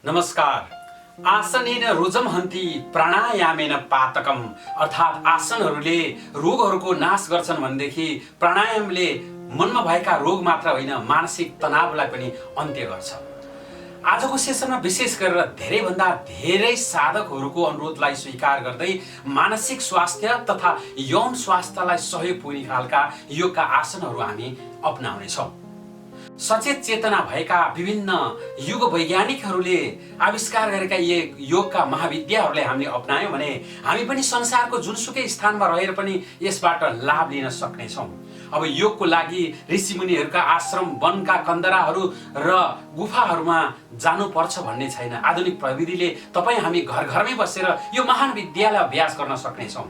नमस्कार। आसनेन रुजमहन्ति प्राणायामेन पातकम, अर्थात् आसनहरूले रोगहरूको नाश गर्छन् भनेदेखि प्राणायामले मनमा भएका रोग मात्र होइन मानसिक तनावलाई पनि अन्त्य गर्छ। आजको सेसनमा विशेष गरेर धेरैभन्दा धेरै साधकहरूको अनुरोधलाई स्वीकार गर्दै मानसिक स्वास्थ्य तथा यौन स्वास्थ्यलाई सहयोग पुग्ने खालका योगका आसनहरू हामी अपनाउनेछौँ। सचेत चेतना भएका विभिन्न युग वैज्ञानिकहरूले आविष्कार गरेका योगका महाविद्याहरूलाई हामीले अपनायौँ भने हामी पनि संसारको जुनसुकै स्थानमा रहेर पनि यसबाट लाभ लिन सक्नेछौँ। अब योगको लागि ऋषिमुनिहरूका आश्रम, वनका कन्दराहरू र गुफाहरूमा जानुपर्छ भन्ने छैन। आधुनिक प्रविधिले तपाईँ हामी घर घरमै बसेर यो महान विद्यालाई अभ्यास गर्न सक्नेछौँ।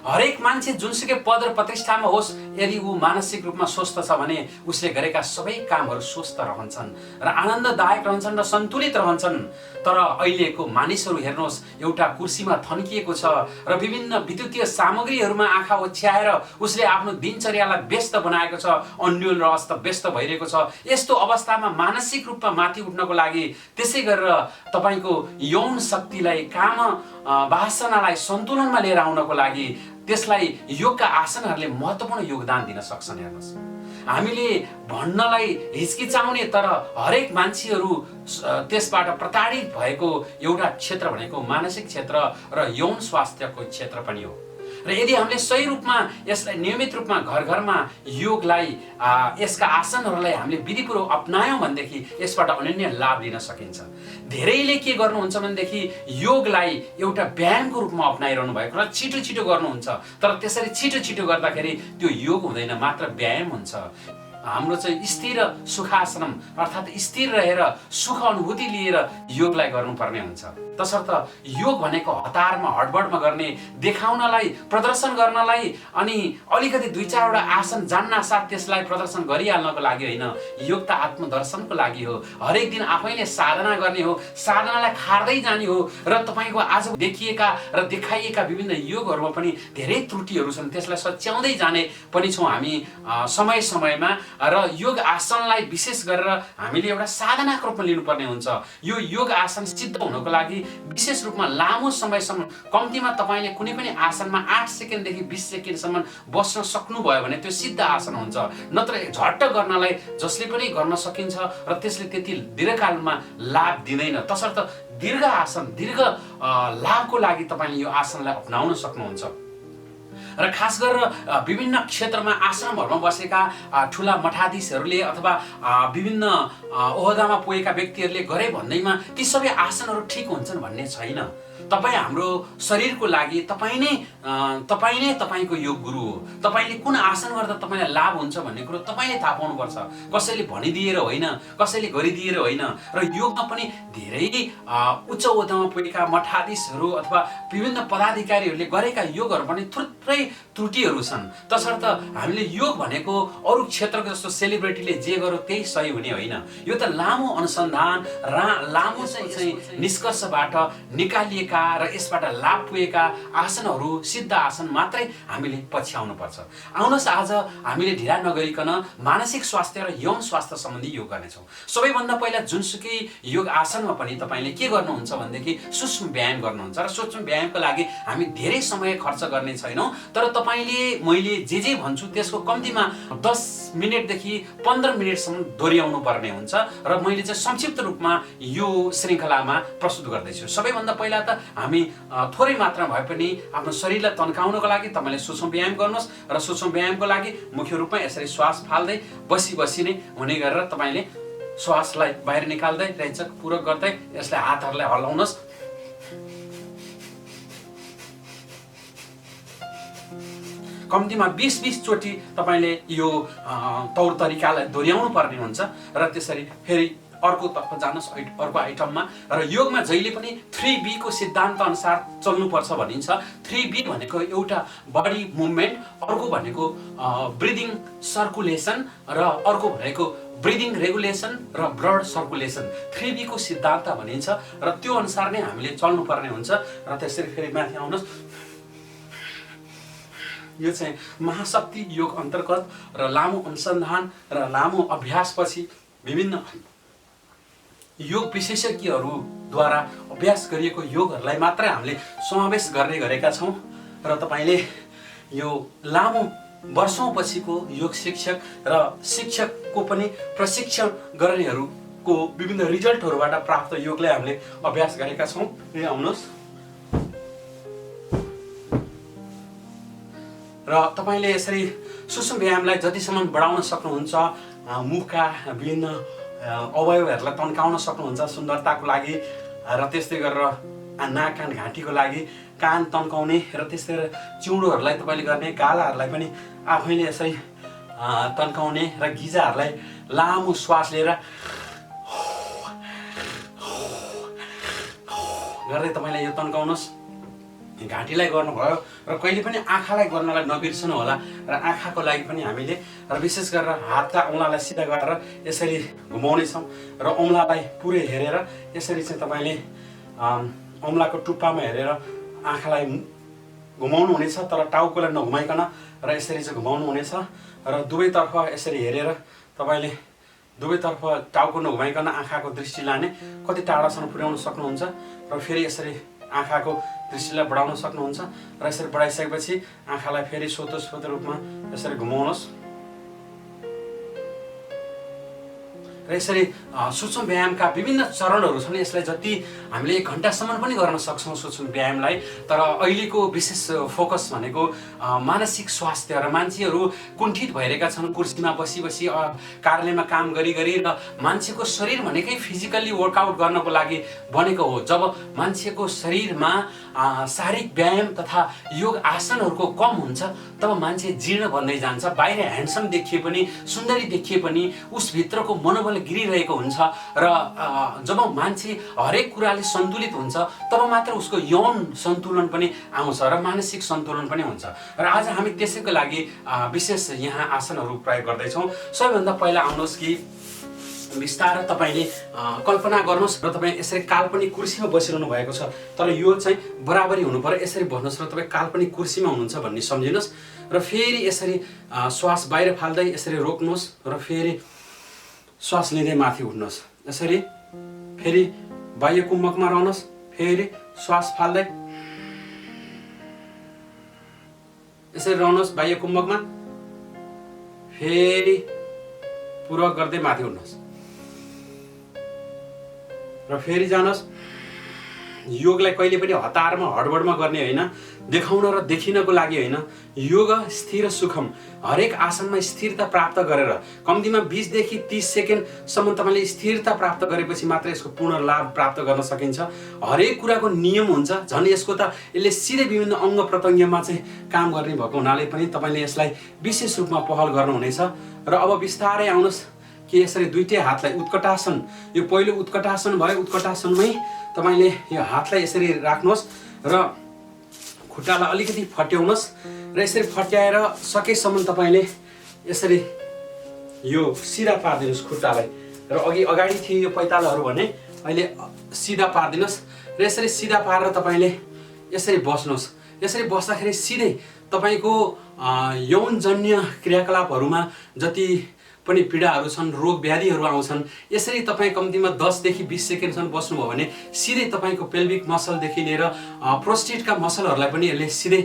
हरेक मान्छे जुनसुकै पद र प्रतिष्ठामा होस्, यदि ऊ मानसिक रूपमा स्वस्थ छ भने उसले गरेका सबै कामहरू स्वस्थ रहन्छन् र आनन्ददायक रहन्छन् र सन्तुलित रहन्छन्। तर अहिलेको मानिसहरू हेर्नुहोस्, एउटा कुर्सीमा थन्किएको छ र विभिन्न विद्युतीय सामग्रीहरूमा आँखा ओछ्याएर उसले आफ्नो दिनचर्यालाई व्यस्त बनाएको छ, अन्यल र अस्तव्यस्त भइरहेको छ। यस्तो अवस्थामा मानसिक रूपमा माथि उठ्नको लागि, त्यसै गरेर तपाईँको यौन शक्तिलाई, काम वासनालाई सन्तुलनमा लिएर आउनको लागि त्यसलाई योगका आसनहरूले महत्त्वपूर्ण योगदान दिन सक्छन्। हेर्नुहोस्, हामीले भन्नलाई हिचकिचाउने तर हरेक मान्छेहरू त्यसबाट प्रताडित भएको एउटा क्षेत्र भनेको मानसिक क्षेत्र र यौन स्वास्थ्यको क्षेत्र पनि हो। र यदि हामीले सही रूपमा यसलाई नियमित रूपमा घर घरमा योगलाई, यसका आसनहरूलाई हामीले विधिपूर्वक अपनायौँ भनेदेखि यसबाट अनन्य लाभ लिन सकिन्छ। धेरैले के गर्नुहुन्छ भनेदेखि योगलाई एउटा व्यायामको रूपमा अपनाइरहनु भएको र छिटो छिटो गर्नुहुन्छ, तर त्यसरी छिटो छिटो गर्दाखेरि त्यो योग हुँदैन, मात्र व्यायाम हुन्छ। हाम्रो चाहिँ स्थिर सुखासनम अर्थात् स्थिर रहेर सुख अनुभूति लिएर योगलाई गर्नुपर्ने हुन्छ। तसर्थ योग भनेको हतारमा, हडबडमा गर्ने, देखाउनलाई, प्रदर्शन गर्नलाई अनि अलिकति दुई चारवटा आसन जान्नासाथ त्यसलाई प्रदर्शन गरिहाल्नको लागि होइन। योग त आत्मदर्शनको लागि हो। हरेक दिन आफैले साधना गर्ने हो, साधनालाई खार्दै जाने हो र तपाईँको आज देखिएका र देखाइएका विभिन्न योगहरूमा पनि धेरै त्रुटिहरू छन्, त्यसलाई सच्याउँदै जाने पनि छौँ हामी समय समयमा। र योग आसनलाई विशेष गरेर हामीले एउटा साधनाको रूपमा लिनुपर्ने हुन्छ। यो योग आसन सिद्ध हुनको लागि विशेष रूपमा लामो समयसम्म, कम्तीमा तपाईँले कुनै पनि आसनमा 8 सेकेन्डदेखि 20 सेकेन्डसम्म बस्न सक्नुभयो भने त्यो सिद्ध आसन हुन्छ। नत्र झट्ट गर्नलाई जसले पनि गर्न सकिन्छ र त्यसले त्यति दीर्घकालमा लाभ दिँदैन। तसर्थ दीर्घ आसन, दीर्घ लाभको लागि तपाईँले यो आसनलाई अपनाउन सक्नुहुन्छ। र खास गरेर विभिन्न क्षेत्रमा आश्रमहरूमा बसेका ठुला मठाधीशहरूले अथवा विभिन्न ओहदामा पुगेका व्यक्तिहरूले गरे भन्दैमा ती सबै आसनहरू ठिक हुन्छन् भन्ने छैन। तपाईँ हाम्रो शरीरको लागि तपाईँ नै तपाईँको योग गुरु हो। तपाईँले कुन आसन गर्दा तपाईँलाई लाभ हुन्छ भन्ने कुरो तपाईँले थाहा पाउनुपर्छ। कसैले भनिदिएर होइन, कसैले गरिदिएर होइन। र योगमा पनि धेरै उच्च ओहदामा पुगेका मठाधीशहरू अथवा विभिन्न पदाधिकारीहरूले गरेका योगहरू पनि थुप्रै त्रुटिहरू छन्। तसर्थ हामीले योग भनेको अरू क्षेत्रको जस्तो सेलिब्रिटीले जे गर्यो त्यही सही हुने होइन। यो त लामो अनुसन्धान, लामो चाहिँ निष्कर्षबाट निकालिएका र यसबाट लाभ पुगेका आसनहरू, सिद्ध आसन मात्रै हामीले पछ्याउनुपर्छ। आउनुहोस्, आज हामीले ढिला नगरिकन मानसिक स्वास्थ्य र यौन स्वास्थ्य सम्बन्धी योग गर्नेछौँ। सबैभन्दा पहिला जुनसुकै योग आसनमा पनि तपाईँले के गर्नुहुन्छ भनेदेखि सूक्ष्म व्यायाम गर्नुहुन्छ। र सूक्ष्म व्यायामको लागि हामी धेरै समय खर्च गर्ने छैनौँ, तर तपाईँले, मैले जे भन्छु त्यसको कम्तीमा 10 मिनटदेखि 15 मिनटसम्म दोहोऱ्याउनु पर्ने हुन्छ। र मैले चाहिँ संक्षिप्त रूपमा यो श्रृङ्खलामा प्रस्तुत गर्दैछु। सबैभन्दा पहिला त हामी थोरै मात्रामा भए पनि आफ्नो शरीरलाई तन्काउनको लागि तपाईँले सूक्ष्म व्यायाम गर्नुहोस्। र सूक्ष्म व्यायामको लागि मुख्य रूपमा यसरी श्वास फाल्दै बसी नै हुने गरेर तपाईँले श्वासलाई बाहिर निकाल्दै रेचक पूरक गर्दै यसलाई हातहरूलाई हल्लाउनुहोस्। कम्तीमा 20-20 चोटि तपाईँले यो तौर तरिकालाई दोहोऱ्याउनु पर्ने हुन्छ। र त्यसरी फेरि अर्को तर्फ जानुहोस्, अर्को आइटममा। र योगमा जहिले पनि 3B को सिद्धान्त अनुसार चल्नुपर्छ भनिन्छ। 3B भनेको एउटा बडी मुभमेन्ट, अर्को भनेको ब्रिदिङ सर्कुलेसन र अर्को भनेको ब्रिदिङ रेगुलेसन र ब्लड सर्कुलेसन। 3B को सिद्धान्त भनिन्छ र त्यो अनुसार नै हामीले चल्नुपर्ने हुन्छ। र त्यसरी फेरि माथि आउनुहोस्। यो चाहिँ महाशक्ति योग अन्तर्गत र लामो अनुसन्धान र लामो अभ्यासपछि विभिन्न योग विशेषज्ञहरूद्वारा अभ्यास गरिएको योगहरूलाई मात्रै हामीले समावेश गर्ने गरेका छौँ र तपाईँले यो लामो वर्षौँपछिको योग शिक्षक र शिक्षकको पनि प्रशिक्षण गर्नेहरूको विभिन्न रिजल्टहरूबाट प्राप्त योगलाई हामीले अभ्यास गरेका छौँ। यहाँ आउनुहोस् र तपाईँले यसरी सूक्ष्म व्यायामलाई जतिसम्म बढाउन सक्नुहुन्छ, मुखका विभिन्न अवयवहरूलाई तन्काउन सक्नुहुन्छ सुन्दरताको लागि, र त्यस्तै गरेर नाक कान घाँटीको लागि कान तन्काउने, र त्यस्तै गरेर चिउँडोहरूलाई तपाईँले गर्ने, गालाहरूलाई पनि आफैले यसरी तन्काउने, र गिजाहरूलाई लामो श्वास लिएर गर्दै तपाईँले यो तन्काउनुहोस्। घाँटीलाई गर्नुभयो र कहिले पनि आँखालाई गर्नलाई नबिर्सनु होला, र आँखाको लागि पनि हामीले र विशेष गरेर हातका औँलालाई सिधा गरेर यसरी घुमाउनेछौँ र औँलालाई पुरै हेरेर यसरी चाहिँ तपाईँले औँलाको टुप्पामा हेरेर आँखालाई घुमाउनु हुनेछ, तर टाउकोलाई नघुमाइकन र यसरी चाहिँ घुमाउनु हुनेछ, र दुवैतर्फ यसरी हेरेर तपाईँले दुवैतर्फ टाउको नघुमाइकन आँखाको दृष्टि लाने, कति टाढासम्म पुर्याउन सक्नुहुन्छ, र फेरि यसरी आँखाको दृष्टिलाई बढाउन सक्नुहुन्छ, र यसरी बढाइसकेपछि आँखालाई फेरि स्वतस्फूर्त रूपमा यसरी घुमाउनुहोस्। र यसरी सूक्ष्म व्यायामका विभिन्न चरणहरू छन्। यसलाई जति हामीले 1 घन्टासम्म पनि गर्न सक्छौँ सूक्ष्म व्यायामलाई, तर अहिलेको विशेष फोकस भनेको मानसिक स्वास्थ्य, र मान्छेहरू कुण्ठित भइरहेका छन् कुर्सीमा बसी बसी, कार्यालयमा काम गरी र मान्छेको शरीर भनेकै फिजिकल्ली वर्कआउट गर्नको लागि बनेको हो। जब मान्छेको शरीरमा शारीरिक व्यायाम तथा योग आसनहरूको कम हुन्छ तब मान्छे जीर्ण बन्दै जान्छ। बाहिर ह्यान्डसम देखिए पनि, सुन्दरी देखिए पनि उसभित्रको मनोबल गिरिरहेको हुन्छ, र जब मान्छे हरेक कुराले सन्तुलित हुन्छ तब मात्र उसको यौन सन्तुलन पनि आउँछ र मानसिक सन्तुलन पनि हुन्छ। र आज हामी त्यसैको लागि विशेष यहाँ आसनहरू प्रयोग गर्दैछौँ। सबैभन्दा पहिला आउनुहोस् कि बिस्तारै तपाईँले कल्पना गर्नुहोस् र तपाईँ यसरी काल्पनिक कुर्सीमा बसिरहनु भएको छ, तर यो चाहिँ बराबरी हुनु पर्यो। यसरी बस्नुहोस् र तपाईँ काल्पनिक कुर्सीमा हुनुहुन्छ भन्ने सम्झिनुहोस्, र फेरि यसरी श्वास बाहिर फाल्दै यसरी रोक्नुहोस्, र फेरि श्वास लिँदै माथि उठ्नुहोस्। यसरी फेरि बाह्य कुम्भकमा रहनुहोस्, फेरि श्वास फाल्दै यसरी रहनुहोस् बाह्य कुम्भकमा, फेरि पूर्वक गर्दै माथि उठ्नुहोस्, र फेरि जानुहोस्। योगलाई कहिले पनि हतारमा हडबडमा गर्ने होइन, देखाउन र देखिनको लागि होइन। योग स्थिर सुखम, हरेक आसनमा स्थिरता प्राप्त गरेर कम्तीमा 20 देखि 30 सेकेन्डसम्म तपाईँले स्थिरता प्राप्त गरेपछि मात्र यसको पूर्ण लाभ प्राप्त गर्न सकिन्छ। हरेक कुराको नियम हुन्छ, झन् यसको त यसले सिधै विभिन्न अङ्ग प्रत्यङ्गमा चाहिँ काम गर्ने भएको हुनाले पनि तपाईँले यसलाई विशेष रूपमा पहल गर्नुहुनेछ। र अब बिस्तारै आउनुहोस् कि यसरी दुईटै हातलाई उत्कटासन, यो पहिलो उत्कटासन भयो, उत्कटासनमै तपाईँले यो हातलाई यसरी राख्नुहोस् र खुट्टालाई अलिकति फट्याउनुहोस्, र यसरी फट्याएर सकेसम्म तपाईँले यसरी यो सिधा पारिदिनुहोस् खुट्टालाई, र अघि अगाडि थिए यो पैतालाहरू भने अहिले सिधा पारिदिनुहोस्, र यसरी सिधा पारेर तपाईँले यसरी बस्नुहोस्। यसरी बस्दाखेरि सिधै तपाईँको यौनजन्य क्रियाकलापहरूमा जति पनि पीडाहरू छन्, रोग व्याधिहरू आउँछन्, यसरी तपाईँ कम्तीमा 10 देखि 20 सेकेन्डसम्म बस्नुभयो भने सिधै तपाईँको पेल्भिक मसलदेखि लिएर प्रोस्टेटका मसलहरूलाई पनि यसले सिधै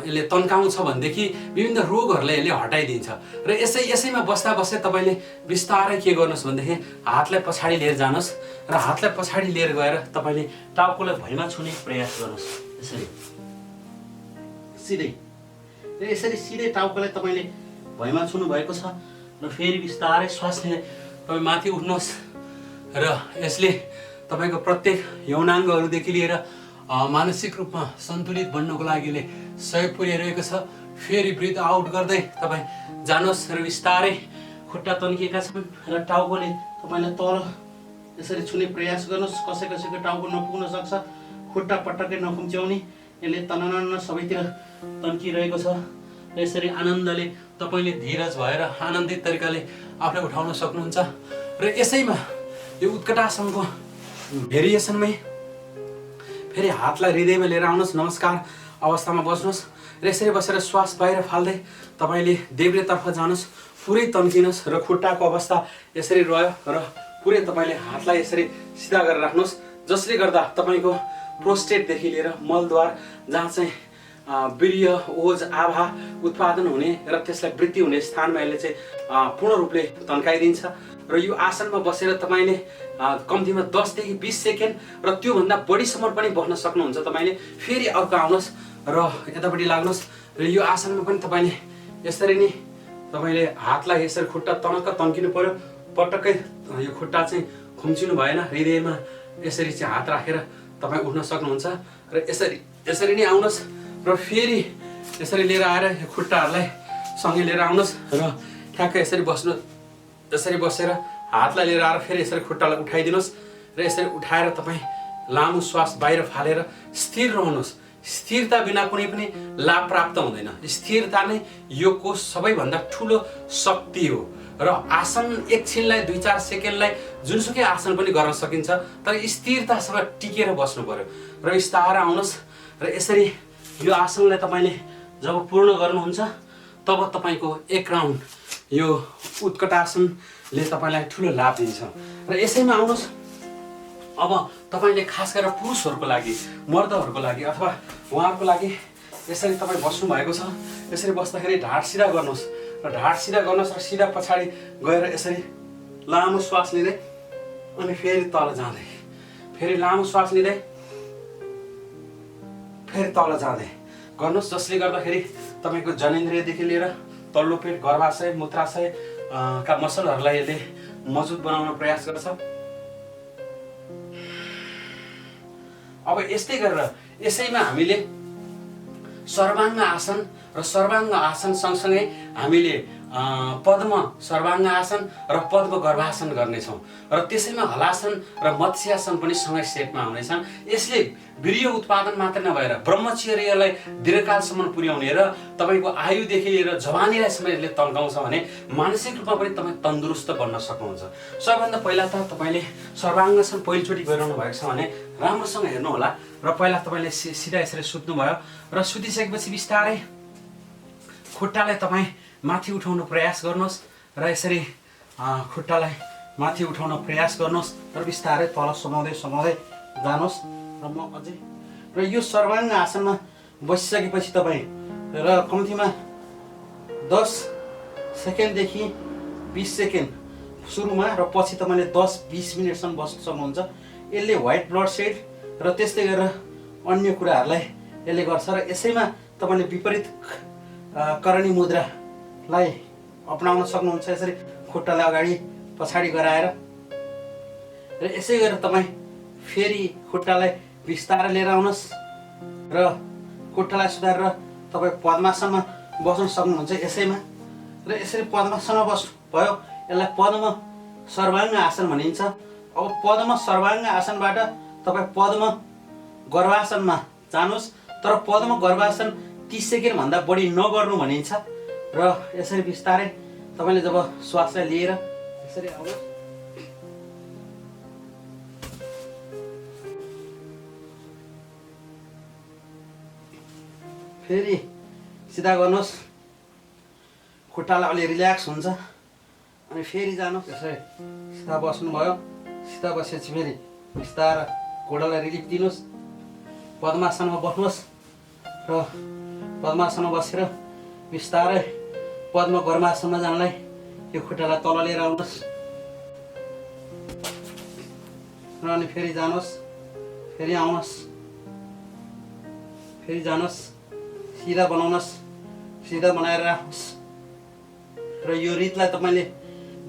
यसले तन्काउँछ भनेदेखि विभिन्न रोगहरूलाई यसले हटाइदिन्छ। र यसैमा बस्दा बस्दै तपाईँले बिस्तारै के गर्नुहोस् भनेदेखि हातलाई पछाडि लिएर जानुहोस्, र हातलाई पछाडि लिएर गएर तपाईँले टाउकोलाई भुइँमा छुने प्रयास गर्नुहोस्। यसरी सिधै, र यसरी सिधै टाउकोलाई तपाईँले भुइँमा छुनु भएको छ, र फेरि बिस्तारै श्वास लिँदै तपाईँ माथि उठ्नुहोस्, र यसले तपाईँको प्रत्येक यौनाङ्गहरूदेखि लिएर मानसिक रूपमा सन्तुलित बन्नको लागि सहयोग पुर्याइरहेको छ। फेरि ब्रिथ आउट गर्दै तपाईँ जानुहोस्, र बिस्तारै खुट्टा तन्किएका छन् र टाउकोले तपाईँलाई तल यसरी छुने प्रयास गर्नुहोस्। कसै कसैको टाउको नपुग्न सक्छ, खुट्टा पटक्कै नखुम्च्याउने, यसले तननन्न सबैतिर तन्किरहेको छ। र यसरी आनन्दले तपाईँले धीरज भएर आनन्दित तरिकाले आफूलाई उठाउन सक्नुहुन्छ। र यसैमा यो उत्कटासनको भेरिएसनमै फेरि हातलाई हृदयमा लिएर आउनुहोस्, नमस्कार अवस्थामा बस्नुहोस्, र यसरी बसेर श्वास बाहिर फाल्दै तपाईँले देब्रेतर्फ जानुहोस्, पुरै तन्किनुहोस्, र खुट्टाको अवस्था यसरी रह्यो, र पुरै तपाईँले हातलाई यसरी सिधा गरेर राख्नुहोस्, जसले गर्दा तपाईँको प्रोस्टेटदेखि लिएर मलद्वार जहाँ चाहिँ वीर्य ओज आभा उत्पादन हुने र त्यसलाई वृद्धि हुने स्थानमा यसले चाहिँ पूर्ण रूपले तन्काइदिन्छ। र यो आसनमा बसेर तपाईँले कम्तीमा 10 देखि 20 सेकेन्ड र त्योभन्दा बढीसम्म पनि बस्न सक्नुहुन्छ। तपाईँले फेरि अर्को आउनुहोस् र यतापट्टि लाग्नुहोस् र यो आसनमा पनि तपाईँले यसरी नै तपाईँले हातलाई यसरी खुट्टा तनक्क तन्किनु पर्यो, पटक्कै यो खुट्टा चाहिँ खुम्चिनु भएन, हृदयमा यसरी चाहिँ हात राखेर तपाईँ उठ्न सक्नुहुन्छ। र यसरी नै आउनुहोस् र फेरि यसरी लिएर आएर यो खुट्टाहरूलाई सँगै लिएर आउनुहोस् र ठ्याक्कै यसरी बस्नु। यसरी बसेर हातलाई लिएर आएर फेरि यसरी खुट्टालाई उठाइदिनुहोस् र यसरी उठाएर तपाईँ लामो श्वास बाहिर फालेर स्थिर रहनुहोस्। स्थिरता बिना कुनै पनि लाभ प्राप्त हुँदैन। स्थिरता नै योगको सबैभन्दा ठुलो शक्ति हो। र आसन एकछिनलाई 2-4 सेकेन्डलाई जुनसुकै आसन पनि गर्न सकिन्छ, तर स्थिरतासँग टिकेर बस्नु पर्यो। र बिस्तारै आउनुहोस् र यसरी यो आसनलाई तपाईँले जब पूर्ण गर्नुहुन्छ तब तपाईँको 1 राउन्ड यो उत्कटासनले तपाईँलाई ठुलो लाभ दिन्छ। र यसैमा आउनुहोस्। अब तपाईँले खास गरेर पुरुषहरूको लागि, मर्दहरूको लागि अथवा उहाँहरूको लागि यसरी तपाईँ बस्नु भएको छ, यसरी बस्दाखेरि ढाड सिधा गर्नुहोस् र ढाड सिधा गर्नुहोस् र सिधा पछाडि गएर यसरी लामो श्वास लिँदै अनि फेरि तल जाँदै, फेरि लामो श्वास लिँदै फेरि तल जाँदै गर्नुहोस्, जसले गर्दाखेरि तपाईँको जनेन्द्रियदेखि लिएर तल्लो पेट, गर्भाशय, मूत्राशय का मसलहरूलाई यसले मजबुत बनाउन प्रयास गर्छ। अब यस्तै गरेर यसैमा हामीले सर्वाङ्ग आसन र सर्वाङ्ग आसन सँगसँगै हामीले पद्म सर्वाङ्ग आसन र पद्म गर्भासन गर्नेछौँ र त्यसैमा हलासन र मत्स्यासन पनि सँगै सेटमा हुनेछन्। यसले वीर्य उत्पादन मात्र नभएर ब्रह्मचर्यलाई दीर्घकालसम्म पुर्याउने र तपाईँको आयुदेखि लिएर जवानीलाई समेत यसले तन्काउँछ भने मानसिक रूपमा पनि तपाईँ तन्दुरुस्त बन्न सक्नुहुन्छ। सबैभन्दा पहिला त तपाईँले सर्वाङ्गासन पहिलोचोटि गरिरहनु भएको छ भने राम्रोसँग हेर्नु होला र पहिला तपाईँले सिधा यसरी सुत्नुभयो र सुतिसकेपछि बिस्तारै खुट्टालाई तपाईँ माथि उठाउन प्रयास गर्नुहोस् र यसरी खुट्टालाई माथि उठाउन प्रयास गर्नुहोस् र बिस्तारै तल समाउँदै जानुहोस्। र म अझै र यो सर्वाङ्ग आसनमा बसिसकेपछि तपाईँ र कम्तीमा 10 सेकेन्डदेखि 20 सेकेन्ड सुरुमा र पछि तपाईँले 10-20 मिनटसम्म बस्न सक्नुहुन्छ। यसले व्हाइट ब्लड सेल र त्यस्तै गरेर अन्य कुराहरूलाई यसले गर्छ। र यसैमा तपाईँले विपरीत करणी मुद्रालाई अपनाउन सक्नुहुन्छ। यसरी खुट्टालाई अगाडि पछाडि गराएर र यसै गरेर तपाईँ फेरि खुट्टालाई बिस्तारै लिएर आउनुहोस् र खुट्टालाई सुधारेर तपाईँ पद्मासनमा बस्न सक्नुहुन्छ यसैमा। र यसरी पद्मासनमा बस्नु भयो, यसलाई पद्म सर्वाङ्ग आसन भनिन्छ। अब पद्म सर्वाङ्ग आसनबाट तपाईँ पद्म गर्भासनमा जानुहोस्, तर पद्म गर्भासन 30 सेकेन्डभन्दा बढी नगर्नु भनिन्छ। र यसरी बिस्तारै तपाईँले जब श्वासलाई लिएर यसरी आउनुहोस्, फेरि सिधा गर्नुहोस्, खुट्टालाई अलि रिल्याक्स हुन्छ अनि फेरि जानुहोस्। यसरी सिधा बस्नुभयो, सिधा बसेपछि फेरि बिस्तारै घोडालाई रिलिफ दिनुहोस्, पद्मासनमा बस्नुहोस् र पद्मासनमा बसेर बिस्तारै पद्म गर्भासनमा जानलाई यो खुट्टालाई तल लिएर आउनुहोस् र अनि फेरि जानुहोस्, फेरि आउनुहोस्, फेरि जानुहोस्, सिधा बनाउनुहोस्, सिधा बनाएर राख्नुहोस्। र यो रितलाई तपाईँले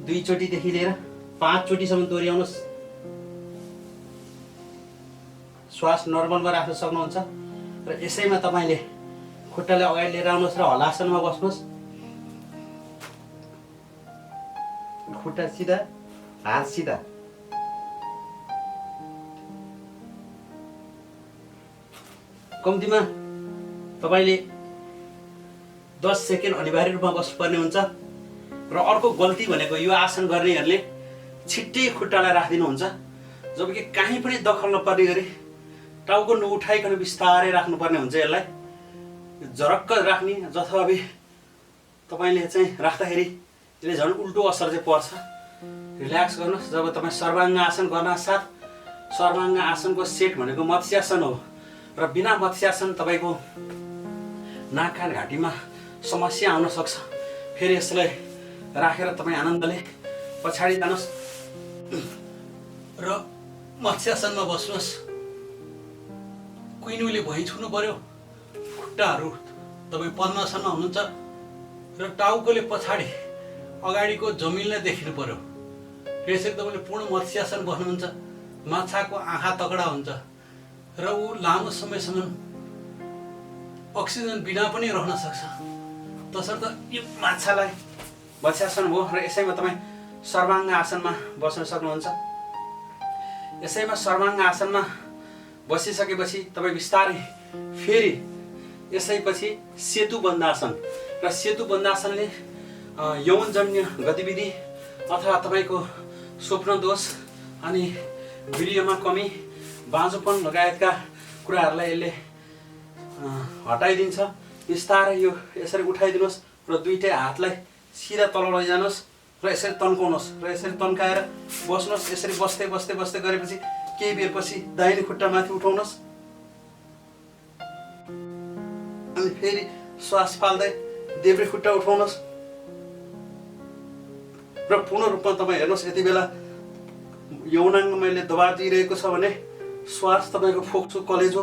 2 चोटिदेखि लिएर 5 चोटिसम्म दोहोऱ्याउनुहोस्। श्वास नर्मलमा राख्न सक्नुहुन्छ। र यसैमा तपाईँले खुट्टालाई अगाडि लिएर आउनुहोस् र हलासनमा बस्नुहोस्, खुट्टा सिधा, हात सिधा। कम्तीमा तपाईँले 10 सेकेन्ड अनिवार्य रूपमा बस्नुपर्ने हुन्छ। र अर्को गल्ती भनेको यो आसन गर्नेहरूले छिट्टै खुट्टालाई राखिदिनुहुन्छ, जबकि कहीँ पनि दखल नपर्ने गरी टाउको नउठाइकन बिस्तारै राख्नुपर्ने हुन्छ। यसलाई झरक्क राख्ने जथाभावी तपाईँले चाहिँ राख्दाखेरि यसले झन् उल्टो असर चाहिँ पर्छ। रिल्याक्स गर्नुहोस्। जब तपाईँ सर्वाङ्ग आसन गर्न साथ सर्वाङ्ग आसनको सेट भनेको मत्स्यासन हो र बिना मत्स्यासन तपाईँको नाक कान घाँटीमा समस्या आउन सक्छ। फेरि यसलाई राखेर तपाईँ आनन्दले पछाडि जानुहोस् र मत्स्यासनमा बस्नुहोस्। कुइनुले भुइँ छुनु पर्यो, खुट्टाहरू तपाईँ पद्मासनमा हुनुहुन्छ र टाउकोले पछाडि अगाडिको जमिनलाई देखिनु पर्यो। यसरी तपाईँले पूर्ण मत्स्यासन बस्नुहुन्छ। माछाको आँखा तगडा हुन्छ र ऊ लामो समयसम्म अक्सिजन बिना पनि रहन सक्छ। तसर्थ यो माछालाई मत्स्यासन हो र यसैमा तपाईँ सर्वाङ्ग आसनमा बस्न सक्नुहुन्छ। यसैमा सर्वाङ्ग आसनमा बसिसकेपछि तपाईँ बिस्तारै फेरि यसैपछि सेतु बन्दासन र सेतु बन्दासनले यौनजन्य गतिविधि अथवा तपाईँको स्वप्न दोष अनि वीर्यमा कमी, बाँझोपन लगायतका कुराहरूलाई यसले हटाइदिन्छ। बिस्तारै यो यसरी उठाइदिनुहोस् र दुईटै हातलाई सिधा तल लैजानुहोस् र यसरी तन्काउनुहोस् र यसरी तन्काएर बस्नुहोस्। यसरी बस्दै बस्दै बस्दै गरेपछि केही बेरपछि दाहिने खुट्टा माथि उठाउनुहोस् अनि फेरि श्वास फाल्दै देब्रे खुट्टा उठाउनुहोस् र पूर्ण रूपमा तपाईँ हेर्नुहोस्। यति बेला यौनाङ्गमा यसले दबाब दिइरहेको छ भने श्वास तपाईँको फोक्सो कलेजो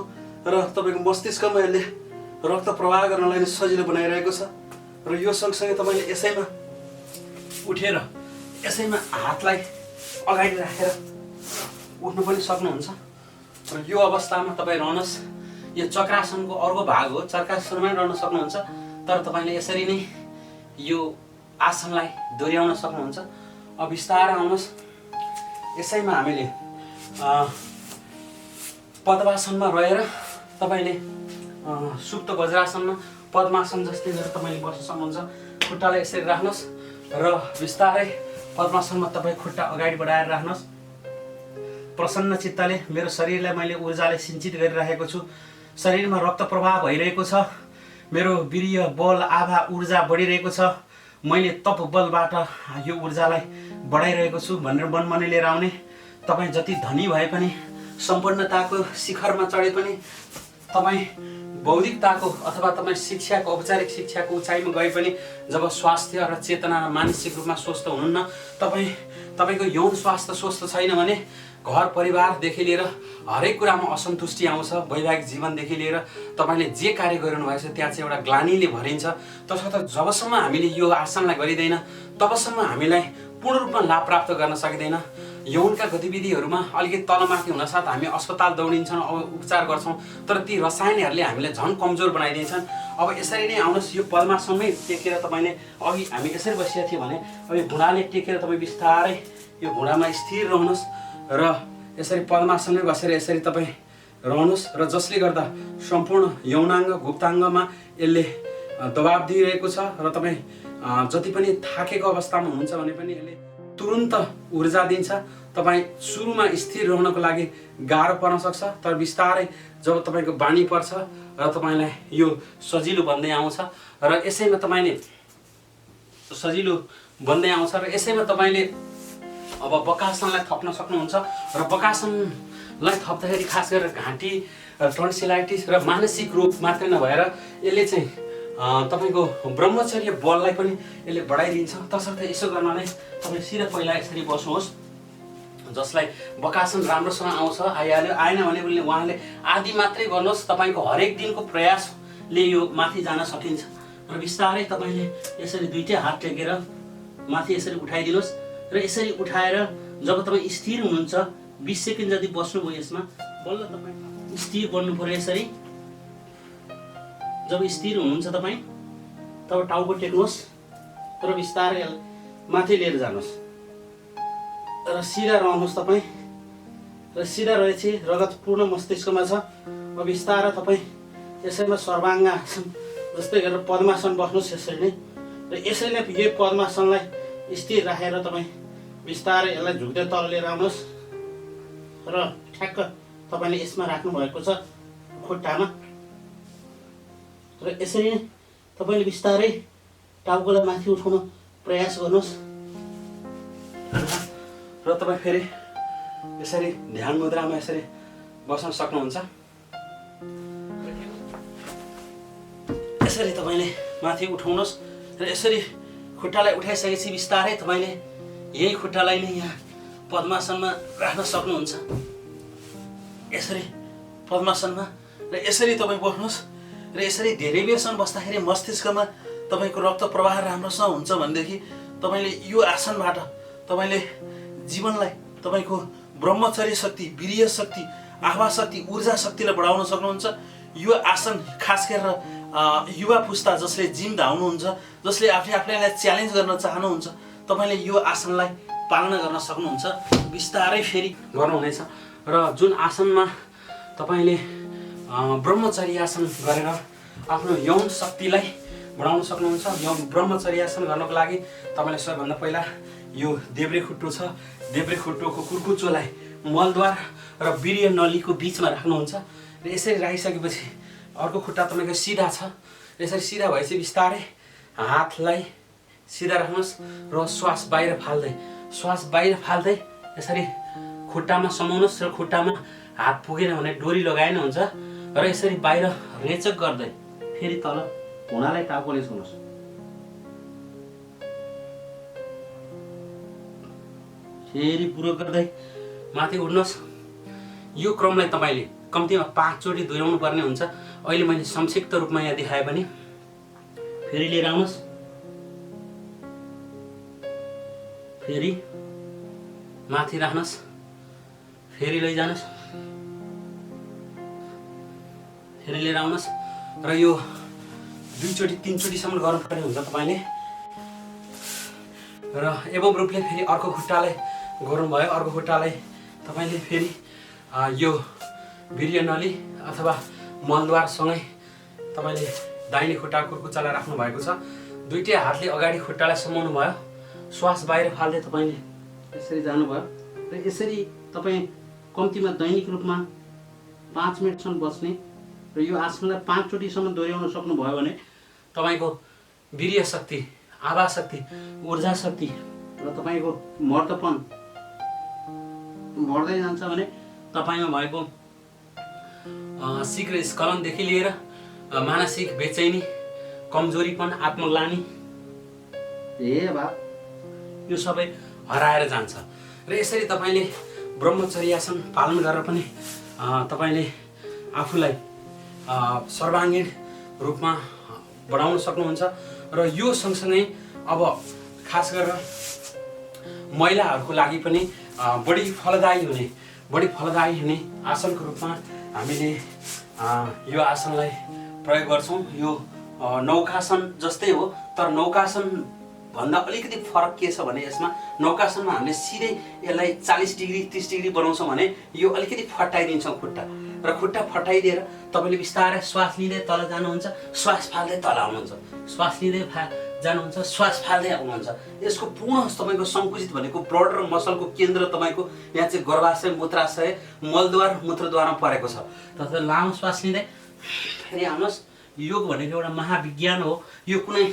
र तपाईँको मस्तिष्कमा यसले रक्त प्रवाह गर्नलाई सजिलो बनाइरहेको छ। र यो सँगसँगै तपाईँले यसैमा उठेर यसैमा हातलाई अगाडि राखेर उठ्नु पनि सक्नुहुन्छ। र यो अवस्थामा तपाईँ रहनुहोस्। यो चक्रासनको अर्को भाग हो, चक्रासनमा रहन सक्नुहुन्छ। तर तपाईँले यसरी नै यो आसनलाई दोहोऱ्याउन सक्नुहुन्छ। अब बिस्तारै आउनुहोस्। यसैमा हामीले पद्मासनमा रहेर तपाईँले सुप्त वज्रासनमा पद्मासन जस्तै गरेर तपाईँले बस्न सक्नुहुन्छ। खुट्टालाई यसरी राख्नुहोस् र बिस्तारै पद्मासनमा तपाईँ खुट्टा अगाडि बढाएर राख्नुहोस्। प्रसन्न चित्तले मेरो शरीरलाई मैले ऊर्जाले सिञ्चित गरिराखेको छु। शरीरमा रक्त प्रवाह भइरहेको छ। मेरो वीर्य, बल, आभा, ऊर्जा बढिरहेको छ। मैले तप बलबाट यो ऊर्जालाई बढाइरहेको छु भनेर मनमनै लिएर आउने। तपाईँ जति धनी भए पनि, सम्पन्नताको शिखरमा चढे पनि, तपाईँ बौद्धिकताको अथवा तपाईँ शिक्षाको औपचारिक शिक्षाको उचाइमा गए पनि जब स्वास्थ्य र चेतना र मानसिक रूपमा स्वस्थ हुनुहुन्न, तपाईँको यौन स्वास्थ्य स्वस्थ छैन भने घर परिवारदेखि लिएर हरेक कुरामा असन्तुष्टि आउँछ। वैवाहिक जीवनदेखि लिएर तपाईँले जे कार्य गरिरहनु भएको छ त्यहाँ चाहिँ एउटा ग्लानीले भरिन्छ। तसर्थ जबसम्म हामीले यो आसनलाई गरिँदैन तबसम्म हामीलाई पूर्ण रूपमा लाभ प्राप्त गर्न सकिँदैन। यौनका गतिविधिहरूमा अलिकति तलमाथि हुनसाथ हामी अस्पताल दौडिन्छौँ, अब उपचार गर्छौँ, तर ती रसायनहरूले हामीलाई झन् कमजोर बनाइदिन्छन्। अब यसरी नै आउनुहोस्। यो पद्मासनमै टेकेर तपाईँले अघि हामी यसरी बसिएको थियौँ भने अब यो घुँडाले टेकेर तपाईँ बिस्तारै यो घुँडामा स्थिर रहनुहोस् र यसरी पद्मासनमै बसेर यसरी तपाईँ रहनुहोस्। र जसले गर्दा सम्पूर्ण यौनाङ्ग गुप्ताङ्गमा यसले दबाब दिइरहेको छ र तपाईँ जति पनि थाकेको अवस्थामा हुनुहुन्छ भने पनि यसले तुरुन्त ऊर्जा दिन्छ। तपाईँ सुरुमा स्थिर रहनको लागि गाह्रो पर्न सक्छ, तर बिस्तारै जब तपाईँको बानी पर्छ र तपाईँलाई यो सजिलो बन्दै आउँछ र यसैमा तपाईँले सजिलो बन्दै आउँछ र यसैमा तपाईँले अब बकासनलाई थप्न सक्नुहुन्छ। र बकासनलाई थप्दाखेरि खास गरेर घाँटी, टन्सिलाइटिस र मानसिक रोग मात्रै नभएर यसले चाहिँ तपाईँको ब्रह्मचर्य बललाई पनि यसले बढाइदिन्छ। तसर्थ यसो गर्नाले तपाईँ सिधा पहिला यसरी बस्नुहोस्। जसलाई बकासन राम्रोसँग आउँछ आइहाल्यो, आएन भने उहाँले आदि मात्रै गर्नुहोस्। तपाईँको हरेक दिनको प्रयासले यो माथि जान सकिन्छ। र बिस्तारै तपाईँले यसरी दुईटै हात टेकेर माथि यसरी उठाइदिनुहोस् र यसरी उठाएर जब तपाईँ स्थिर हुनुहुन्छ 20 सेकेन्ड जति बस्नुभयो यसमा बल्ल तपाईँ स्थिर बन्नु पर्यो। यसरी जब स्थिर हुनुहुन्छ तपाईँ तब टाउको टेक्नुहोस् र बिस्तारै माथि लिएर जानुहोस् र सिधा रहनुहोस् तपाईँ। र सिधा रहेपछि रगत पूर्ण मस्तिष्कमा छ। अब बिस्तारै तपाईँ यसैमा सर्वाङ्ग आसन जस्तै गरेर पद्मासन बस्नुहोस् यसरी नै। र यसरी नै यही पद्मासनलाई स्थिर राखेर तपाईँ बिस्तारै यसलाई झुक्दै तल लिएर आउनुहोस् र ठ्याक्क तपाईँले यसमा राख्नुभएको छ खुट्टामा। र यसरी नै तपाईँले बिस्तारै टाउकोलाई माथि उठाउन प्रयास गर्नुहोस्। र तपाईँ फेरि यसरी ध्यान मुद्रामा यसरी बस्न सक्नुहुन्छ। यसरी तपाईँले माथि उठाउनुहोस् र यसरी खुट्टालाई उठाइसकेपछि बिस्तारै तपाईँले यही खुट्टालाई नै यहाँ पद्मासनमा राख्न सक्नुहुन्छ। यसरी पद्मासनमा र यसरी तपाईँ बस्नुहोस् र यसरी धेरै बेरसम्म बस्दाखेरि मस्तिष्कमा तपाईँको रक्त प्रवाह राम्रोसँग हुन्छ भनेदेखि तपाईँले यो आसनबाट तपाईँले जीवनलाई तपाईँको ब्रह्मचर्य शक्ति, वीर्य शक्ति, आभा शक्ति, ऊर्जा शक्तिलाई बढाउन सक्नुहुन्छ। यो आसन खास गरेर युवा पुस्ता जसले जिम धाउनुहुन्छ, जसले आफैलाई च्यालेन्ज गर्न चाहनुहुन्छ, तपाईँले यो आसनलाई पालना गर्न सक्नुहुन्छ। बिस्तारै फेरि गर्नुहुनेछ र जुन आसनमा तपाईँले ब्रह्मचर्य आसन गरेर आफ्नो यौन शक्तिलाई बढाउन सक्नुहुन्छ। यौन ब्रह्मचर्य आसन गर्नको लागि तपाईँले सबैभन्दा पहिला यो देब्रे खुट्टो छ, देब्रे खुट्टोको कुर्कुच्चोलाई मलद्वार र वीर्य नलीको बिचमा राख्नुहुन्छ र यसरी राखिसकेपछि अर्को खुट्टा तपाईँको सिधा छ। यसरी सिधा भएपछि बिस्तारै हातलाई सिधा राख्नुहोस् र श्वास बाहिर फाल्दै यसरी खुट्टामा समाउनुहोस् र खुट्टामा हात पुगेन भने डोरी लगाएन हुन्छ र यसरी बाहिर रेचक गर्दै फेरि तल घुँडालाई टाउकोले छुनुहोस्। फेरि पुरो गर्दै माथि उठ्नुहोस्। यो क्रमलाई तपाईँले कम्तीमा 5 चोटि दोहोऱ्याउनु पर्ने हुन्छ। अहिले मैले संक्षिप्त रूपमा यहाँ देखाएँ भने फेरि लिएर आउनुहोस्, फेरि माथि राख्नुहोस्, फेरि लैजानुहोस्, फेरि लिएर आउनुहोस् र यो 2 चोटि 3 चोटिसम्म गर्नुपर्ने हुन्छ तपाईँले। र एवं रूपले फेरि अर्को खुट्टालाई गर्नुभयो। अर्को खुट्टालाई तपाईँले फेरि यो वीर्य नली अथवा मलद्वारसँगै तपाईँले दाहिने खुट्टा कुर्कुच्चालाई राख्नु भएको छ। दुईटै हातले अगाडि खुट्टालाई समाउनु भयो, श्वास बाहिर फाल्दै तपाईँले यसरी जानुभयो र यसरी तपाईँ कम्तीमा दैनिक रूपमा 5 मिनटसम्म बस्ने र यो आसनलाई 5 चोटिसम्म दोहोऱ्याउन सक्नुभयो भने तपाईँको वीर्य शक्ति, आभा शक्ति, ऊर्जा शक्ति र तपाईँको मर्दपन बढ्दै जान्छ भने तपाईँमा भएको शीघ्र स्खलनदेखि लिएर मानसिक बेचैनी, कमजोरीपन, आत्मग्लानी यो सबै हराएर जान्छ। र यसरी तपाईँले ब्रह्मचर्य आसन पालन गरेर पनि तपाईँले आफूलाई सर्वाङ्गीण रूपमा बढाउन सक्नुहुन्छ। र यो सँगसँगै अब खास गरेर महिलाहरूको लागि पनि बढी फलदायी हुने आसनको रूपमा हामीले यो आसनलाई प्रयोग गर्छौँ। यो नौकासन जस्तै हो, तर नौकासन भन्दा अलिकति फरक के छ भने यसमा नौकासनमा हामीले सिधै यसलाई 40 डिग्री 30 डिग्री बनाउँछौँ भने यो अलिकति फटाइदिन्छौँ खुट्टा, र खुट्टा फटाइदिएर तपाईँले बिस्तारै श्वास लिँदै तल जानुहुन्छ, श्वास फाल्दै तल आउनुहुन्छ, श्वास लिँदै जानुहुन्छ, श्वास फाल्दै आउनुहुन्छ। यसको पूर्ण तपाईँको सङ्कुचित भनेको ब्लड र मसलको केन्द्र तपाईँको यहाँ चाहिँ गर्भाशय, मूत्राशय, मलद्वार, मूत्रद्वारमा परेको छ। तसर्थ लामो श्वास लिँदै फेरि आउनुहोस्। योग भनेको एउटा महाविज्ञान हो। यो कुनै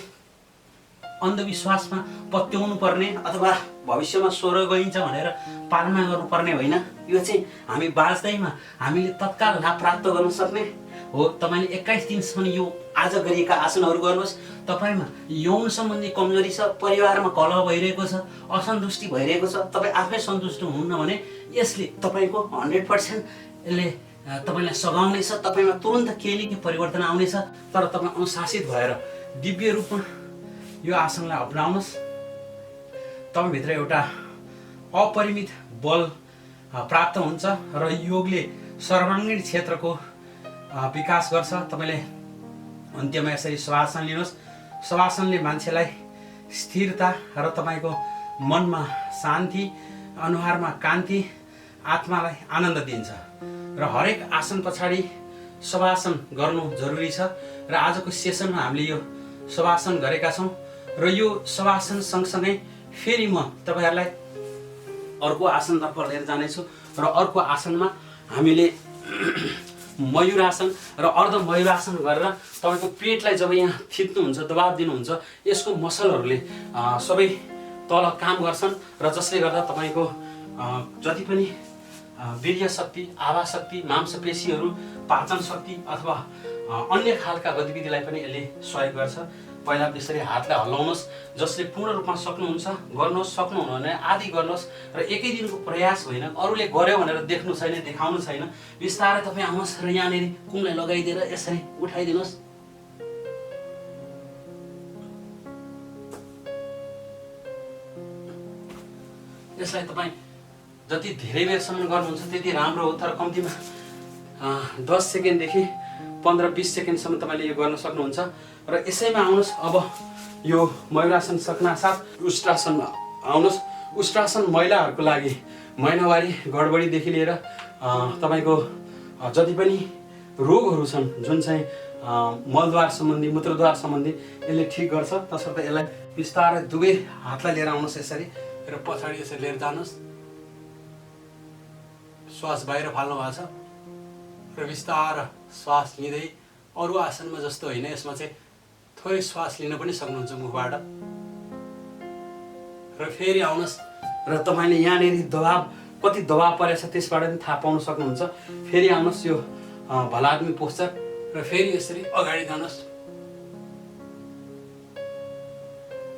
अन्धविश्वासमा पत्याउनु पर्ने अथवा भविष्यमा स्वर गइन्छ भनेर पालना गर्नुपर्ने होइन। यो चाहिँ हामी बाँच्दैमा हामीले तत्काल लाभ प्राप्त गर्न सक्ने हो। तपाईँले 21 दिनसम्म यो आज गरिएका आसनहरू गर्नुहोस्। तपाईँमा यौन सम्बन्धी कमजोरी छ, परिवारमा कलह भइरहेको छ, असन्तुष्टि भइरहेको छ, तपाईँ आफै सन्तुष्ट हुनुहुन्न भने यसले तपाईँको 100% यसले तपाईँलाई सघाउनेछ। तपाईँमा तुरन्त केही न केही परिवर्तन आउनेछ। तर तपाईँ अनुशासित भएर दिव्य रूपमा यो आसनलाई अपनाउनुहोस्। तपाईँभित्र एउटा अपरिमित बल प्राप्त हुन्छ र योगले सर्वाङ्गीण क्षेत्रको विकास गर्छ। तपाईँले अन्त्यमा यसरी शवासन लिनुहोस्। शवासनले मान्छेलाई स्थिरता र तपाईँको मनमा शान्ति, अनुहारमा कान्ति, आत्मालाई आनन्द दिन्छ। र हरेक आसन पछाडि शवासन गर्नु जरुरी छ। र आजको सेसनमा हामीले यो शवासन गरेका छौँ र यो शवासन सँगसँगै फेरि म तपाईँहरूलाई अर्को आसनतर्फ लिएर जानेछु। र अर्को आसनमा हामीले मयूरासन र अर्ध मयूरासन गरेर तपाईँको पेटलाई जब यहाँ थिच्नुहुन्छ, दबाब दिनुहुन्छ, यसको मसलहरूले सबै तल काम गर्छन् र जसले गर्दा तपाईँको जति पनि वीर्य शक्ति, आभा शक्ति, मांसपेशीहरू, पाचन शक्ति अथवा अन्य खालका गतिविधिलाई पनि यसले सहयोग गर्छ। पहिला त्यसरी हातलाई हल्लाउनुहोस्, जसले पूर्ण रूपमा सक्नुहुन्छ गर्नुहोस्, सक्नुहुन्न भने आदि गर्नुहोस् र एकै दिनको प्रयास होइन, अरूले गर्यो भनेर देख्नु छैन, देखाउनु छैन। बिस्तारै तपाईँ आउनुहोस् र यहाँनिर कुमलाई लगाइदिएर यसरी उठाइदिनुहोस्। यसलाई तपाईँ जति धेरै बेरसम्म गर्नुहुन्छ त्यति राम्रो हो, तर कम्तीमा 10 सेकेन्डदेखि 15-20 सेकेन्डसम्म तपाईँले यो गर्न सक्नुहुन्छ। र यसैमा आउनुहोस्, अब यो मयूरासन सक्नासाथ उष्ट्रासनमा आउनुहोस्। उष्ट्रासन महिलाहरूको लागि महिनावारी गडबडीदेखि लिएर तपाईँको जति पनि रोगहरू छन्, जुन चाहिँ मलद्वार सम्बन्धी, मूत्रद्वार सम्बन्धी, यसले ठिक गर्छ। तसर्थ यसलाई बिस्तारै दुवै हातलाई लिएर आउनुहोस् यसरी र पछाडि यसरी लिएर जानुहोस्। श्वास बाहिर फाल्नु भएको छ र बिस्तार श्वास लिँदै, अरू आसनमा जस्तो होइन, यसमा चाहिँ थोरै श्वास लिन पनि सक्नुहुन्छ मुखबाट। र फेरि आउनुहोस् र तपाईँले यहाँनिर दबाब, कति दबाब परेछ त्यसबाट पनि थाहा पाउन सक्नुहुन्छ। फेरि आउनुहोस् यो भलाद्मी पोस्चर र फेरि यसरी अगाडि जानुहोस्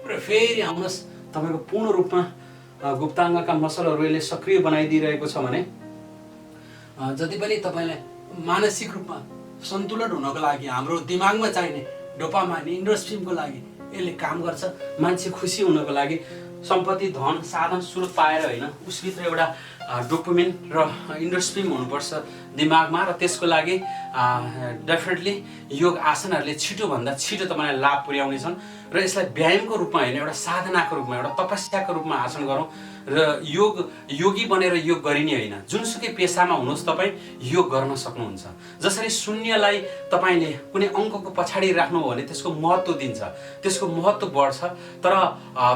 र फेरि आउनुहोस्। तपाईँको पूर्ण रूपमा गुप्ताङ्गका मसलहरू यसले सक्रिय बनाइदिइरहेको छ भने जति पनि तपाईँलाई मानसिक रूपमा सन्तुलन हुनको लागि, हाम्रो दिमागमा चाहिने डोपामाइन, इन्डोर्फिनको लागि यसले काम गर्छ। मान्छे खुसी हुनको लागि सम्पत्ति, धन, साधन, स्रोत पाएर होइन, उसभित्र एउटा डोपामिन र इन्डोर्फिन हुनुपर्छ दिमागमा। र त्यसको लागि डेफिनेटली योग आसनहरूले छिटोभन्दा छिटो तपाईँलाई लाभ पुर्याउनेछन्। र यसलाई व्यायामको रूपमा होइन, एउटा साधनाको रूपमा, एउटा तपस्याको रूपमा आसन गरौँ र योगी बनेर योग गरिने होइन। जुनसुकै पेसामा हुनुहोस् तपाईँ योग गर्न सक्नुहुन्छ। जसरी शून्यलाई तपाईँले कुनै अङ्कको पछाडि राख्नु हो भने त्यसको महत्त्व दिन्छ, त्यसको महत्त्व बढ्छ। तर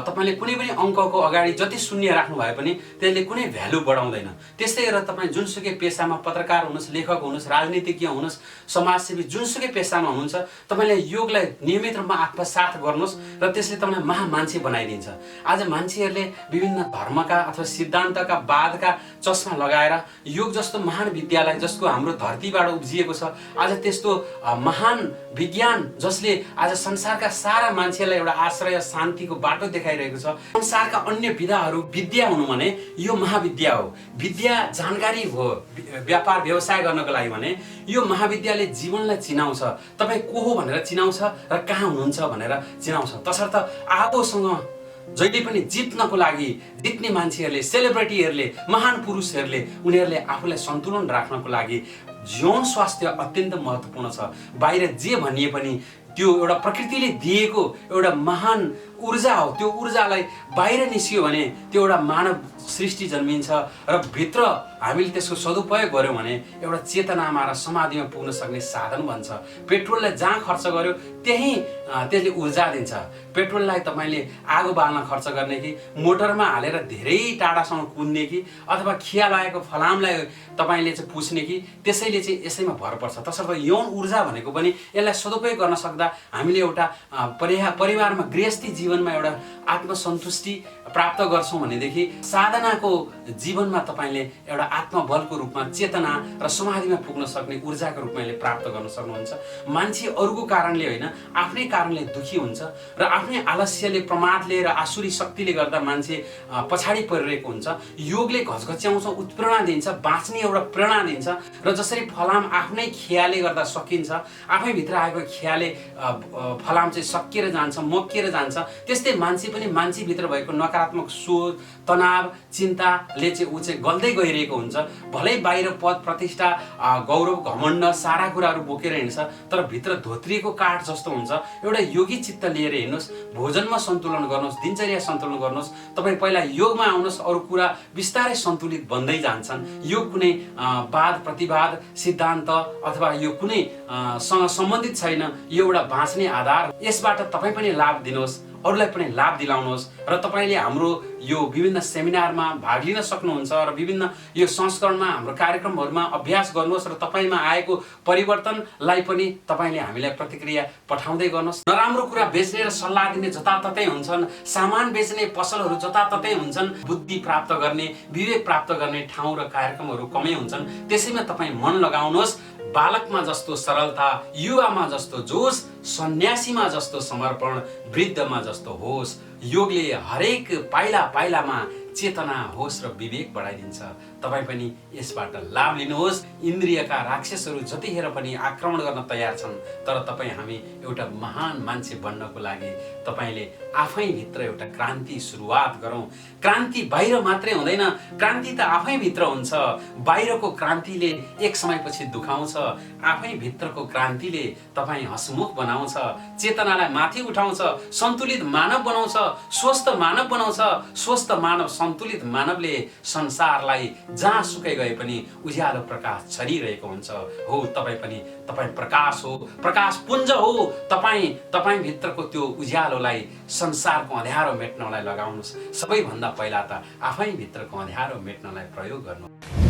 तपाईँले कुनै पनि अङ्कको अगाडि जति शून्य राख्नु भए पनि त्यसले कुनै भ्यालु बढाउँदैन। त्यस्तै गरेर तपाईँ जुनसुकै पेसामा, पत्रकार हुनुहोस्, लेखक हुनुहोस्, राजनीतिज्ञ हुनुहोस्, समाजसेवी, जुनसुकै पेसामा हुनुहुन्छ, तपाईँले योगलाई नियमित रूपमा आत्मसात गर्नुहोस् र त्यसले तपाईँलाई महामान्छे बनाइदिन्छ। आज मान्छेहरूले विभिन्न धर्मका अथवा सिद्धान्तका, वादका चस्मा लगाएर योग जस्तो महान विद्यालाई, जसको हाम्रो धरतीबाट उब्जिएको छ, आज त्यस्तो महान विज्ञान जसले आज संसारका सारा मान्छेलाई एउटा आश्रय, शान्तिको बाटो देखाइरहेको छ। संसारका अन्य विधाहरू विद्या हुनु भने यो महाविद्या हो। विद्या जानकारी हो व्यापार व्यवसाय गर्नको लागि भने यो महाविद्याले जीवनलाई चिनाउँछ, तपाईँ को हो भनेर चिनाउँछ र कहाँ हुनुहुन्छ भनेर चिनाउँछ। तसर्थ आगोसँग जहिले पनि जित्नको लागि जित्ने मान्छेहरूले, सेलिब्रिटीहरूले, महान पुरुषहरूले, उनीहरूले आफूलाई सन्तुलन राख्नको लागि यौन स्वास्थ्य अत्यन्त महत्त्वपूर्ण छ। बाहिर जे भनिए पनि त्यो एउटा प्रकृतिले दिएको एउटा महान ऊर्जा हो। त्यो ऊर्जालाई बाहिर निस्क्यो भने त्यो एउटा मानव सृष्टि जन्मिन्छ र भित्र हामीले त्यसको सदुपयोग गर्यौँ भने एउटा चेतनामा र समाधिमा पुग्न सक्ने साधन बन्छ। पेट्रोललाई जहाँ खर्च गर्यो त्यहीँ त्यसले ऊर्जा दिन्छ। पेट्रोललाई तपाईँले आगो बाल्न खर्च गर्ने कि मोटरमा हालेर धेरै टाढासम्म कुद्ने कि अथवा खिया लागेको फलामलाई तपाईँले चाहिँ पुस्ने कि, त्यसैले चाहिँ यसैमा भर पर्छ। तसर्थ यौन ऊर्जा भनेको पनि यसलाई सदुपयोग गर्न सक्दा हामीले एउटा परिवारमा, गृहस्थी जीवनमा एउटा आत्मसन्तुष्टि प्राप्त गर्छौँ भनेदेखि साधनाको जीवनमा तपाईँले एउटा आत्मबलको रूपमा, चेतना र समाधिमा पुग्न सक्ने ऊर्जाको रूपमा यसले प्राप्त गर्न सक्नुहुन्छ। मान्छे अरूको कारणले होइन, आफ्नै कारणले दुखी हुन्छ र आफ्नै आलस्यले, प्रमादले र आसुरी शक्तिले गर्दा मान्छे पछाडि परिरहेको हुन्छ। योगले घचघच्याउँछ, उत्प्रेरणा दिन्छ, बाँच्ने एउटा प्रेरणा दिन्छ। र जसरी फलाम आफ्नै खियाले गर्दा सकिन्छ, आफैभित्र आएको खियाले फलाम चाहिँ सकिएर जान्छ, मकिएर जान्छ, त्यस्तै मान्छे पनि मान्छेभित्र भएको नकारात्मक सोच, तनाव, चिन्ताले चाहिँ ऊ चाहिँ गल्दै गइरहेको हुन्छ। भलै बाहिर पद, प्रतिष्ठा, गौरव, घमण्ड सारा कुराहरू बोकेर हिँड्छ, तर भित्र धोत्रिएको काठ जस्तो हुन्छ। एउटा योगी चित्त लिएर हिँड्नुहोस्, भोजनमा सन्तुलन गर्नुहोस्, दिनचर्या सन्तुलन गर्नुहोस्। तपाईँ पहिला योगमा आउनुहोस्, अरू कुरा बिस्तारै सन्तुलित बन्दै जान्छन्। यो कुनै वाद प्रतिवाद सिद्धान्त अथवा यो कुनै सँग सम्बन्धित छैन, यो एउटा बाँच्ने आधार। यसबाट तपाईँ पनि लाभ दिनुहोस्, अरूलाई पनि लाभ दिलाउनुहोस् र तपाईँले हाम्रो यो विभिन्न सेमिनारमा भाग लिन सक्नुहुन्छ र विभिन्न यो संस्करणमा हाम्रो कार्यक्रमहरूमा अभ्यास गर्नुहोस् र तपाईँमा आएको परिवर्तनलाई पनि तपाईँले हामीलाई प्रतिक्रिया पठाउँदै गर्नुहोस्। नराम्रो कुरा बेच्ने र सल्लाह दिने जताततै हुन्छन्, सामान बेच्ने पसलहरू जताततै हुन्छन्, बुद्धि प्राप्त गर्ने, विवेक प्राप्त गर्ने ठाउँ र कार्यक्रमहरू कमै हुन्छन्। त्यसैमा तपाईँ मन लगाउनुहोस्। बालकमा जस्तो सरलता, युवामा जस्तो जोश, सन्यासीमा जस्तो समर्पण, वृद्धमा जस्तो होस। योगले हरेक पाइला पाइलामा चेतना, होस र विवेक बढाइदिन्छ। तपाईँ पनि यसबाट लाभ लिनुहोस्। इन्द्रियका राक्षसहरू जतिखेर पनि आक्रमण गर्न तयार छन्, तर तपाईँ हामी एउटा महान मान्छे बन्नको लागि तपाईँले आफैभित्र एउटा क्रान्ति सुरुवात गरौँ। क्रान्ति बाहिर मात्रै हुँदैन, क्रान्ति त आफैभित्र हुन्छ। बाहिरको क्रान्तिले एक समयपछि दुखाउँछ, आफैभित्रको क्रान्तिले तपाईँ हसमुख बनाउँछ, चेतनालाई माथि उठाउँछ, सन्तुलित मानव बनाउँछ, स्वस्थ मानव बनाउँछ। स्वस्थ मानव, सन्तुलित मानवले संसारलाई जहाँसुकै गए पनि उज्यालो प्रकाश छरिरहेको हुन्छ। हो तपाईँ पनि, तपाईँ प्रकाश हो, प्रकाश पुञ्ज हो। तपाईँ भित्रको त्यो उज्यालोलाई संसारको अँध्यारो मेट्नलाई लगाउनुहोस्। सबैभन्दा पहिला त आफै भित्रको अँध्यारो मेट्नलाई प्रयोग गर्नु।